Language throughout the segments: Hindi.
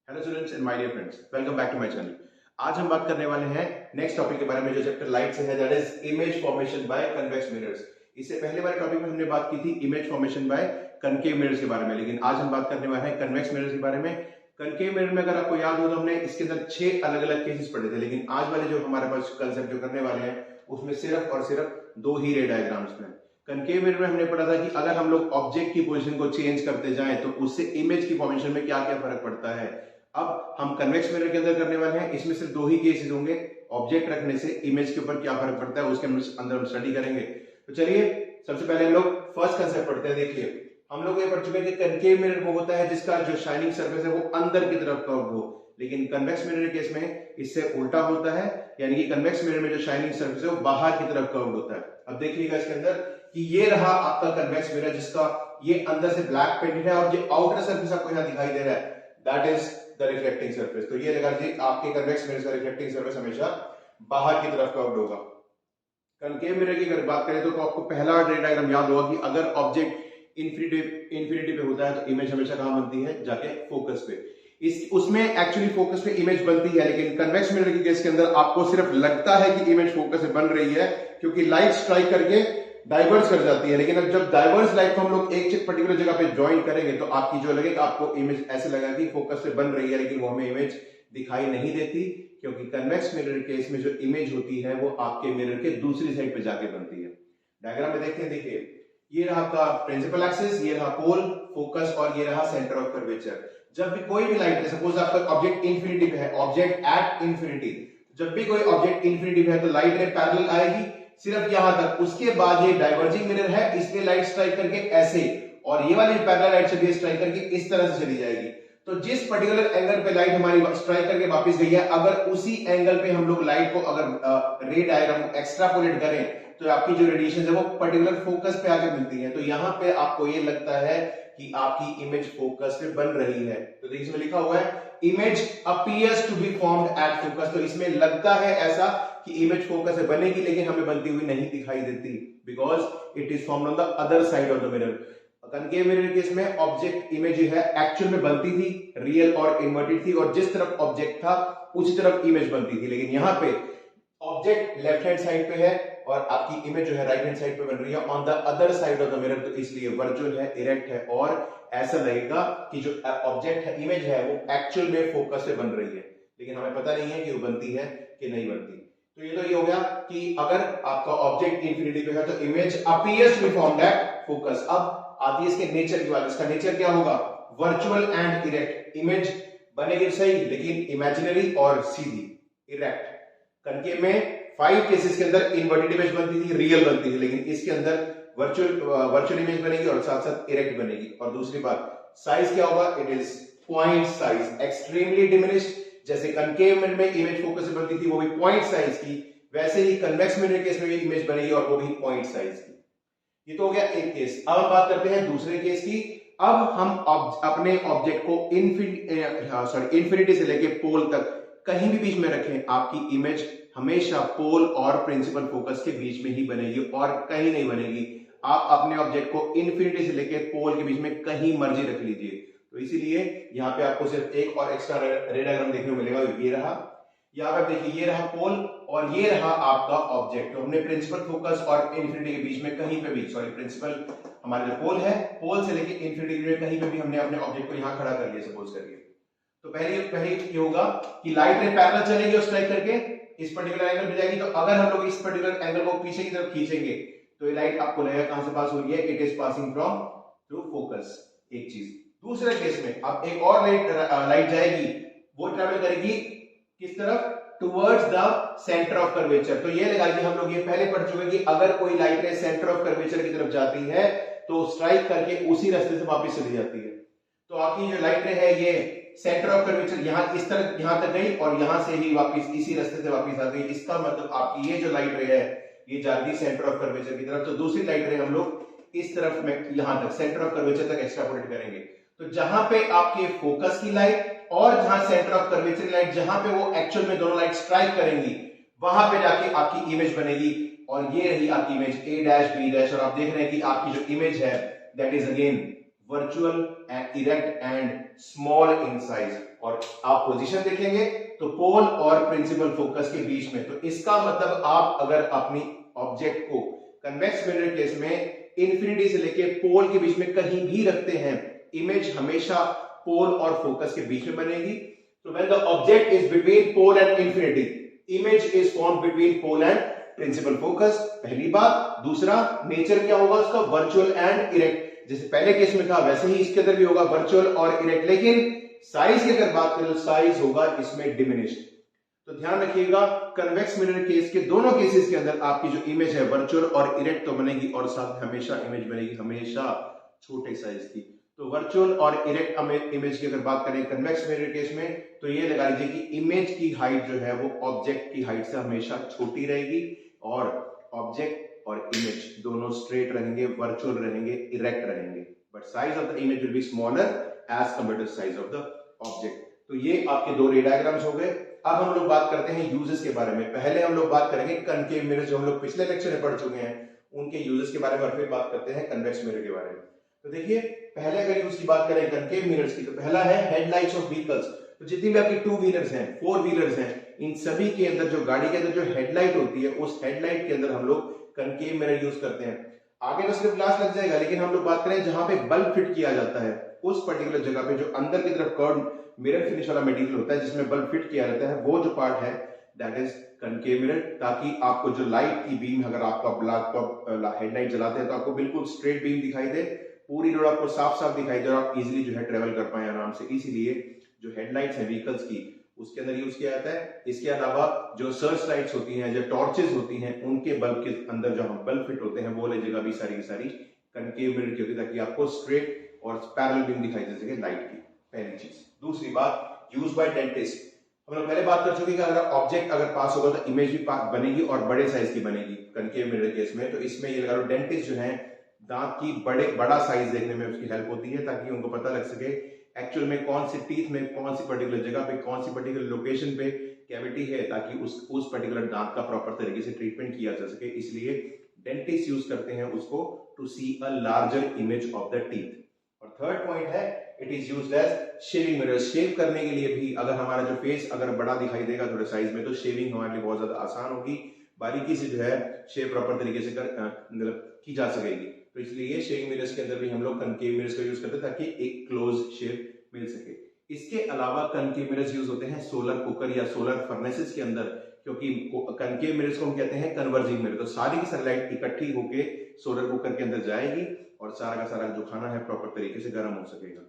Hello students and my dear friends, welcome back to my channel. आज हम बात करने वाले हैं नेक्स्ट टॉपिक के बारे में जो चैप्टर लाइट से है, that is image formation by convex mirrors. इससे पहले वाले टॉपिक में हमने बात की थी image formation by concave mirrors के बारे में, लेकिन आज हम बात करने वाले हैं कन्वेक्स मिरर्स के बारे में। कनकेव मिरर में अगर आपको याद हो तो हमने इसके अंदर 6 अलग अलग केसेस पढ़े थे, लेकिन आज वाले जो हमारे पास कंसेप्ट जो करने वाले हैं उसमें सिर्फ और सिर्फ 2 ही रे डायग्राम्स में। कनकेव मिरर में हमने पढ़ा था कि अगर हम लोग ऑब्जेक्ट की पोजीशन को चेंज करते जाएं तो उससे इमेज की फॉर्मेशन में क्या क्या फर्क पड़ता है। अब हम कन्वेक्स मिरर के अंदर करने वाले हैं, इसमें सिर्फ 2 ही केसेस होंगे। ऑब्जेक्ट रखने से इमेज के ऊपर क्या फर्क पड़ता है उसके अंदर हम स्टडी करेंगे। तो चलिए सबसे पहले हम लोग फर्स्ट कंसेप्ट पढ़ते हैं। देखिए हम लोग ये पढ़ चुके हैं कि कनकेव मिरर वो होता है जिसका जो शाइनिंग सरफेस है वो अंदर की तरफ कर्व हो, लेकिन कन्वेक्स मिरर के केस में इससे उल्टा होता है, यानी कि कन्वेक्स मिरर में जो शाइनिंग सरफेस है वो बाहर की तरफ कर्व होता है। अब देखिएगा इसके अंदर कि ये रहा आपका कन्वेक्स मिरर जिसका ये अंदर से ब्लैक पेंटेड है और जो आउटर सरफेस आपको यहाँ दिखाई दे रहा है that is the reflecting surface. तो ये लगा लीजिए आपके कन्वेक्स मिरर का रिफ्लेक्टिंग सरफेस हमेशा बाहर की तरफ कर्व्ड होगा। कनकेव मिरर की अगर बात करें तो आपको पहला रे डायग्राम याद होगा कि अगर ऑब्जेक्ट इंफिनिटी पे होता है तो इमेज हमेशा कहां बनती है, जाके फोकस पे। इस उसमें एक्चुअली फोकस पे इमेज बनती है, लेकिन कन्वेक्स मिरर के केस के अंदर आपको सिर्फ लगता है कि इमेज फोकस पे बन रही है क्योंकि लाइट स्ट्राइक करके डाइवर्स कर जाती है। लेकिन अब जब डाइवर्स लाइट को हम लोग एक पर्टिकुलर जगह पे ज्वाइन करेंगे तो आपकी जो लगेगा आपको इमेज ऐसे लगेगा कि फोकस पे बन रही है, लेकिन वो हमें इमेज दिखाई नहीं देती क्योंकि कन्वेक्स मिरर के इसमें जो इमेज होती है वो आपके मिरर के दूसरी साइड पे जाके बनती है। डायग्राम में देखते हैं, देखिए ये रहा आपका प्रिंसिपल एक्सिस, ये रहा पोल, फोकस और ये रहा सेंटर ऑफ कर्वेचर। जब भी कोई भी लाइट, सपोज आपका ऑब्जेक्ट इंफिनिटी पे है, ऑब्जेक्ट एट इंफिनिटी, जब भी कोई ऑब्जेक्ट इंफिनिटी पे है तो लाइट रे पैरेलल आएगी सिर्फ यहां तक। उसके बाद ये डाइवर्जिंग मिरर है, इसलिए लाइट स्ट्राइक करके ऐसे, और ये वाली पैरेलल लाइट चलिए स्ट्राइक करके इस तरह से चली जाएगी। तो जिस पर्टिकुलर एंगल पे लाइट हमारी स्ट्राइक करके वापस गई है, अगर उसी एंगल पे हम लोग लाइट को अगर रे डायग्राम एक्स्ट्रापोलेट करें तो आपकी जो रेडिएशन है वो पर्टिकुलर फोकस पे आके मिलती है। तो यहाँ पे आपको ये लगता है कि आपकी इमेज फोकस पे बन रही है। तो देखिए इसमें लिखा हुआ है image appears to be formed at focus. तो इसमें लगता है ऐसा कि इमेज फोकस से बनेगी, लेकिन हमें बनती हुई नहीं दिखाई देती because it is formed on the other side of the mirror. Concave mirror case में ऑब्जेक्ट इमेज है एक्चुअल में बनती थी, रियल और इन्वर्टेड थी, और जिस तरफ ऑब्जेक्ट था उसी तरफ इमेज बनती थी। लेकिन यहाँ पे ऑब्जेक्ट लेफ्ट हैंड साइड पे है और आपकी इमेज जो है राइट हैंड साइड पे बन रही है on the other side of the mirror. तो इसलिए वर्चुअल है, इरेक्ट है, और ऐसा लगेगा कि जो ऑब्जेक्ट है, इमेज है, वो एक्चुअल में फोकस से बन रही है, लेकिन हमें पता नहीं है कि वो बनती है कि नहीं बनती। तो ये हो गया कि अगर आपका ऑब्जेक्ट इंफिनिटी पे है तो image appears to be formed at focus. अब आती है इसके नेचर की बात। इसका नेचर क्या होगा? Virtual and erect. इमेज बनेगी सही लेकिन इमेजिनरी और सीधी, इरेक्ट। कनकेव में 5 केसेस के अंदर इन्वर्टेड इमेज बनती थी, रियल बनती थी, लेकिन इसके अंदर वर्चुअल इमेज बनेगी और साथ साथ इरेक्ट बनेगी। और दूसरी बात, साइज क्या होगा? It is point size, extremely diminished. जैसे कनकेव मिरर में इमेज फोकस से बनती थी वो भी पॉइंट साइज की, वैसे ही कन्वेक्स मिरर केस में भी इमेज बनेगी और वो भी पॉइंट साइज की। ये तो हो गया एक केस। अब हम बात करते हैं दूसरे केस की। अब हम अपने ऑब्जेक्ट को इंफिनिटी से लेके पोल तक कहीं भी बीच में रखें, आपकी इमेज हमेशा पोल और प्रिंसिपल फोकस के बीच में ही बनेगी और कहीं नहीं बनेगी। आप अपने ऑब्जेक्ट को इंफिनिटी से लेके पोल के बीच में कहीं मर्जी रख लीजिए। तो इसीलिए यहाँ पे आपको सिर्फ एक और एक्स्ट्रा रे डायग्राम देखने को मिलेगा, ये रहा। यहाँ पर देखिए ये रहा पोल और ये रहा आपका ऑब्जेक्ट। तो हमने प्रिंसिपल फोकस और इंफिनिटी के बीच में कहीं पे भी, प्रिंसिपल हमारा जो पोल है, पोल से लेके इंफिनिटी में कहीं पे भी हमने अपने ऑब्जेक्ट को यहाँ खड़ा कर लिया सपोज करिए। तो पहले ये होगा कि लाइट रे पैरेलल चलेगी और स्ट्राइक करके इस पर्टिकुलर एंगल पे जाएगी। तो अगर हम लोग इस पर्टिकुलर एंगल को पीछे की तरफ खींचेंगे तो ये लाइट आपको लगेगा कहां से पास हो रही है? It is passing from through focus. एक चीज। दूसरे केस में अब एक और लाइट जाएगी, वो ट्रेवल करेगी किस तरफ? Towards the centre of curvature. तो ये लगा कि हम लोग ये पहले पढ़ चुके कि अगर कोई लाइट रे सेंटर ऑफ कर्वेचर की तरफ जाती है तो स्ट्राइक करके उसी रास्ते से वापस चली जाती है। तो आपकी जो लाइट रे है ये सेंटर ऑफ कर्वेचर यहां इस तरह यहां तक गई और यहां से ही वापस इसी रास्ते से वापस आ गई। इसका मतलब आपकी ये जो लाइट रे है ये जाती है सेंटर ऑफ कर्वेचर की तरफ। तो दूसरी लाइट रे हम लोग इस तरफ में यहां तक सेंटर ऑफ कर्वेचर तक एक्स्ट्रापोलेट करेंगे। तो जहां पे आपके फोकस की लाइट और जहां सेंटर ऑफ कर्वेचर की लाइट, जहां पे वो एक्चुअल में दोनों लाइट स्ट्राइक करेंगी, वहां पे जाके आपकी इमेज बनेगी। और ये रही आपकी इमेज A' B'। और आप देख रहे हैं कि आपकी जो इमेज है that is again virtual and erect and small in size. और आप पोजीशन देखेंगे तो पोल और प्रिंसिपल फोकस के बीच में, तो इसका मतलब आप अगर अपनी ऑब्जेक्ट को कन्वेक्स मिरर केस में इंफिनिटी से लेके पोल के बीच में कहीं भी रखते हैं, इमेज हमेशा पोल और फोकस के बीच में बनेगी। तो when the object is between pole and infinity, image is formed between pole and principal focus, पहली बात। दूसरा, नेचर क्या होगा उसका, वर्चुअल एंड इरेक्ट। जैसे पहले केस में था वैसे ही इसके अंदर भी होगा, वर्चुअल और इरेक्ट। लेकिन साइज की अगर बात करें तो साइज होगा इसमें डिमिनिश्ड। तो ध्यान रखिएगा, कन्वेक्स मिरर केस के दोनों केसेस के अंदर आपकी जो इमेज है वर्चुअल और इरेक्ट तो बनेगी, और साथ हमेशा इमेज बनेगी हमेशा छोटे साइज की। तो वर्चुअल और इरेक्ट इमेज की अगर बात करें कन्वेक्स मिरर केस में, तो ये लगा लीजिए कि इमेज की हाइट जो है वो ऑब्जेक्ट की हाइट से हमेशा छोटी रहेगी, और ऑब्जेक्ट और इमेज दोनों स्ट्रेट रहेंगे, वर्चुअल रहेंगे, इरेक्ट रहेंगे, but size of the image will be smaller as compared to size of the object. तो ये आपके दो रे डायग्राम्स हो गए। अब हम लोग बात करते हैं यूजेस के बारे में। पहले हम लोग बात करेंगे कनकेव मिरर, जो हम लोग पिछले लेक्चर में पढ़ चुके हैं, उनके यूजेस के बारे में, और फिर बात करते हैं कन्वेक्स मिरर के बारे में। तो देखिए, पहले अगर यूज की बात करें कनकेव मिरर्स की, तो पहला है हेडलाइट्स ऑफ व्हीकल्स। तो जितनी भी आपकी टू व्हीलर्स हैं, फोर व्हीलर्स हैं, इन सभी के अंदर जो गाड़ी के अंदर जो हेडलाइट होती है, उस हेडलाइट के अंदर हम लोग कनकेव मिरर यूज करते हैं। आगे तो सिर्फ ग्लास लग जाएगा, लेकिन हम लोग बात करें जहां पे बल्ब फिट किया जाता है, उस पर्टिकुलर जगह पे जो अंदर की तरफ कर्व मिरर फिनिश वाला मटेरियल होता है जिसमें बल्ब फिट किया जाता है, वो जो पार्ट है दैट इज कनकेव मिरर, ताकि आपको जो लाइट की बीम, अगर आपका हेडलाइट जलाते हैं तो आपको बिल्कुल स्ट्रेट बीम दिखाई दे, पूरी रोड आपको साफ साफ दिखाई दे, और आप इजीली जो है ट्रेवल कर पाए आराम से। इसीलिए जो हेडलाइट्स है व्हीकल्स की, उसके अंदर यूज किया जाता है। इसके अलावा जो सर्च लाइट्स होती हैं, जो टॉर्चेस होती हैं, उनके बल्ब के अंदर जो हम बल्ब फिट होते हैं, वो वाली जगह भी सारी की सारी कनकेव मिरर की होती है, ताकि आपको स्ट्रेट और पैरेलल बीम दिखाई दे सके लाइट की, पहली चीज। दूसरी बात, यूज बाय डेंटिस्ट। हम लोग पहले बात कर चुके हैं कि अगर ऑब्जेक्ट अगर पास होगा तो इमेज भी बनेगी और बड़े साइज की बनेगी कनकेव मिरर केस में। तो इसमें ये लगा लो, डेंटिस्ट जो है दांत की बड़ा साइज देखने में उसकी हेल्प होती है, ताकि उनको पता लग सके एक्चुअल में कौन सी टीथ में कौन सी पर्टिकुलर जगह पे कौन सी पर्टिकुलर लोकेशन पे कैविटी है, ताकि उस पर्टिकुलर दांत का प्रॉपर तरीके से ट्रीटमेंट किया जा सके। इसलिए डेंटिस्ट यूज करते हैं उसको to see a larger image of the teeth. और थर्ड पॉइंट है, it is used as shaving mirror. Shave करने के लिए भी अगर हमारा जो फेस अगर बड़ा दिखाई देगा थोड़े साइज में, तो शेविंग हमारे लिए बहुत ज्यादा आसान होगी, बारीकी से जो है शेव प्रॉपर तरीके से मतलब की जा सकेगी। तो इसलिए शेविंग मिरर्स के अंदर भी हम लोग कनकेव मिरर्स का यूज करते हैं, ताकि एक क्लोज शेप मिल सके। इसके अलावा कनकेव मिरर्स यूज होते हैं सोलर कुकर या सोलर फर्नेसेस के अंदर, क्योंकि कनकेव मिरर्स को हम कहते हैं कन्वर्जिंग मिरर। तो सारी की सारी लाइट इकट्ठी होके सोलर कुकर के अंदर जाएगी, और सारा का सारा जो खाना है प्रॉपर तरीके से गर्म हो सकेगा।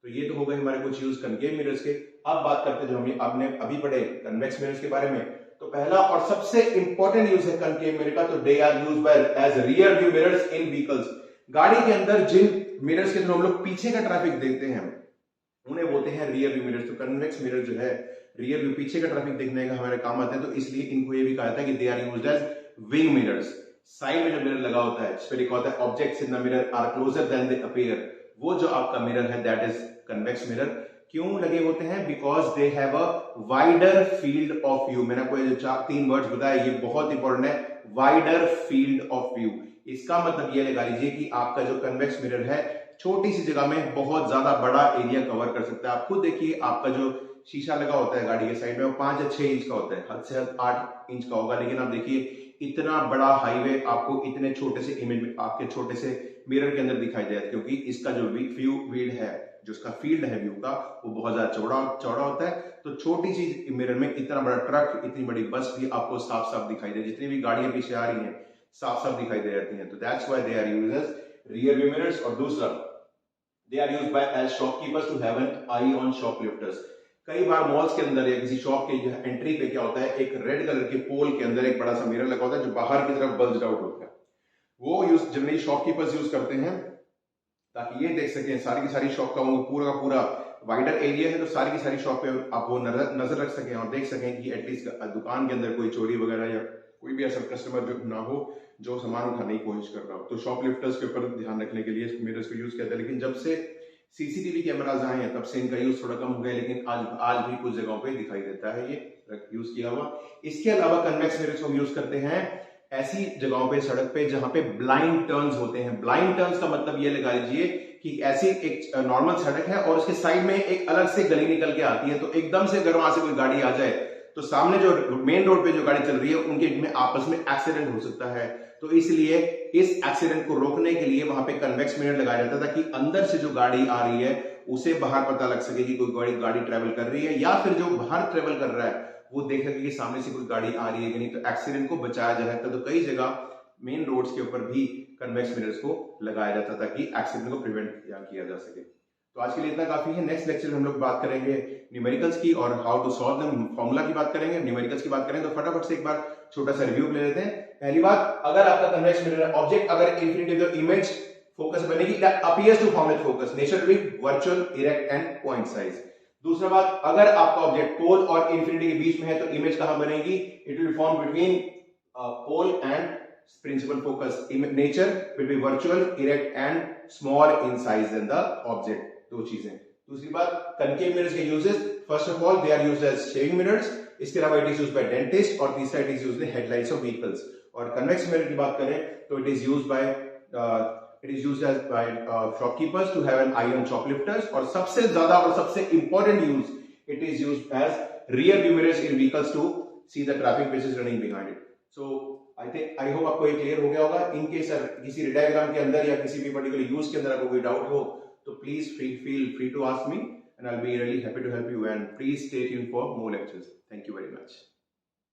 तो ये तो हो गए हमारे कुछ यूज कनकेव मिरर्स के। अब बात करते हैं जो हम आपने अभी पढ़े कन्वेक्स मिरर्स के बारे में। तो पहला और सबसे इंपॉर्टेंट यूज है कनकेव मिरर का, तो they are used by as rear view mirrors in vehicles. गाड़ी के अंदर जिन मिरर्स के थ्रू हम लोग पीछे का ट्रैफिक देखते हैं, उन्हें बोलते हैं रियर व्यू मिरर्स। तो कन्वेक्स मिरर जो है रियर व्यू, पीछे का ट्रैफिक देखने का हमारे काम आते हैं, तो इसलिए इनको ये भी कहा जाता है कि they are used as wing mirrors. Side में जो मिरर लगा होता है, जिसपे लिखा होता है objects in the mirror are closer than they appear, वो जो आपका मिरर है दैट इज कन्वेक्स मिरर। क्यों लगे होते हैं? Because they have a wider field of view. मैंने आपको जो तीन वर्ड्स बताया, ये बहुत इंपॉर्टेंट है, वाइडर फील्ड ऑफ व्यू। इसका मतलब ये लगा लीजिए कि आपका जो कन्वेक्स मिरर है छोटी सी जगह में बहुत ज्यादा बड़ा एरिया कवर कर सकता है। आप खुद देखिए, आपका जो शीशा लगा होता है गाड़ी के साइड में, वो 5 या 6 इंच का होता है, हद से हद 8 इंच का होगा, लेकिन आप देखिए इतना बड़ा हाईवे आपको इतने छोटे से इमेज में, आपके छोटे से मिरर के अंदर दिखाई दे रहा है, क्योंकि इसका जो व्यू फील्ड है, जो इसका फील्ड है व्यू का, वो बहुत ज्यादा चौड़ा होता है। तो छोटी सी मिरर में इतना बड़ा ट्रक, इतनी बड़ी बस भी आपको साफ साफ दिखाई दे, जितनी भी गाड़ियां पीछे आ रही हैं साफ साफ दिखाई दे जाती हैं। तो that's why they are used as rear view mirrors. और दूसरा, they are used by as shopkeepers to have an eye on shoplifters. कई बार मॉल्स के अंदर या किसी शॉप के एंट्री पे क्या होता है, एक रेड कलर के पोल के अंदर एक बड़ा सा मिरर लगा होता है जो बाहर की तरफ बल्ज्ड आउट होता है। वो यूज जनरली शॉपकीपर्स यूज करते हैं, ताकि ये देख सकें सारी की सारी शॉप का वो पूरा का पूरा वाइडर एरिया है, तो सारी की सारी शॉप पे आप वो नजर रख सकें और देख सकें कि एटलीस्ट दुकान के अंदर कोई चोरी वगैरह या कोई भी ऐसा कस्टमर जो ना हो जो सामान उठाने की कोशिश कर रहा हो। तो शॉपलिफ्टर्स के ऊपर ध्यान रखने के लिए मिरर्स को यूज करते हैं। लेकिन जब से सीसीटीवी कैमराज आए हैं तब से इनका यूज थोड़ा कम हो गया, लेकिन आज भी कुछ जगहों पे दिखाई देता है ये यूज किया हुआ। इसके अलावा कन्वेक्स मिरर्स को यूज करते हैं ऐसी जगहों पे, सड़क पे, जहां पे ब्लाइंड टर्न्स होते हैं। ब्लाइंड टर्न्स का मतलब ये लगा लीजिए कि ऐसी एक नॉर्मल सड़क है और उसके साइड में एक अलग से गली निकल के आती है, तो एकदम से अगर वहां से कोई गाड़ी आ जाए तो सामने जो मेन रोड पे जो गाड़ी चल रही है उनके में आपस में एक्सीडेंट हो सकता है। तो इसलिए इस एक्सीडेंट को रोकने के लिए वहां पे कन्वेक्स मिरर लगाया जाता था कि अंदर से जो गाड़ी आ रही है उसे बाहर पता लग सके कि कोई गाड़ी ट्रेवल कर रही है, या फिर जो बाहर ट्रेवल कर रहा है वो देखेगा कि सामने से कोई गाड़ी आ रही है कि नहीं, तो एक्सीडेंट को बचाया जा सकता है। तो कई जगह मेन रोड्स के ऊपर भी कन्वेक्स मिरर्स को लगाया जाता था कि एक्सीडेंट को प्रिवेंट किया जा सके। तो आज के लिए इतना काफी है। नेक्स्ट लेक्चर में हम लोग बात करेंगे न्यूमेरिकल्स की और how to solve them, formula की बात करेंगे, न्यूमेरिकल्स की बात करेंगे। तो फटाफट से एक बार छोटा सा रिव्यू ले लेते हैं। पहली बात, अगर आपका कन्वेक्स मिरर ऑब्जेक्ट अगर इंफिनिटी द इमेज फोकस बनेगी that appears to form with focus, nature to be virtual, erect and point size. दूसरा बात, अगर आपका ऑब्जेक्ट पोल और इंफिनिटी के बीच में है तो इमेज कहां बनेगी, it will form between pole and principal focus. Nature will be virtual, erect and small in size than the object. दो चीजें। दूसरी बात, concave mirrors के uses, first of all they are used as shaving mirrors, इसके अलावा it is used by dentist, और तीसरा it is used in headlights of vehicles। और convex mirror की बात करें तो it is used as by shopkeepers to have an eye on shoplifters, और सबसे ज्यादा और सबसे important use it is used as rear view mirrors in vehicles to see the traffic which is running behind it. So I hope आपको ये क्लियर हो गया होगा। इन केस किसी डायग्राम के अंदर या किसी भी पर्टिकुलर यूज के अंदर आपको कोई डाउट हो तो please feel free to ask me and I will be really happy to help you, and please stay tuned for more lectures. Thank you very much.